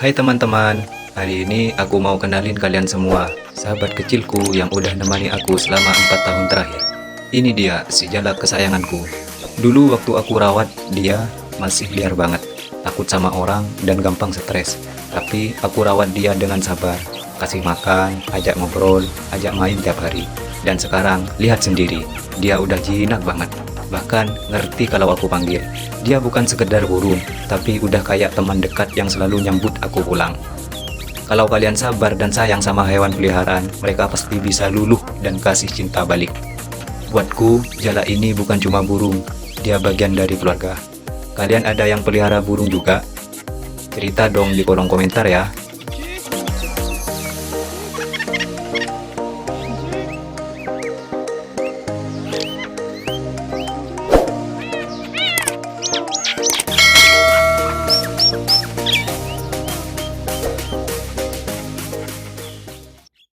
Hai teman-teman, hari ini aku mau kenalin kalian semua sahabat kecilku yang udah nemani aku selama 4 tahun terakhir. Ini dia si Jalak kesayanganku. Dulu waktu aku rawat dia masih liar banget, takut sama orang dan gampang stres. Tapi aku rawat dia dengan sabar, kasih makan, ajak ngobrol, ajak main tiap hari. Dan sekarang lihat sendiri, dia udah jinak banget. Bahkan ngerti kalau aku panggil. Dia bukan sekedar burung, tapi udah kayak teman dekat yang selalu nyambut aku pulang. Kalau kalian sabar dan sayang sama hewan peliharaan, mereka pasti bisa luluh dan kasih cinta balik. Buatku, Jalak ini bukan cuma burung, dia bagian dari keluarga. Kalian ada yang pelihara burung juga? Cerita dong di kolom komentar ya.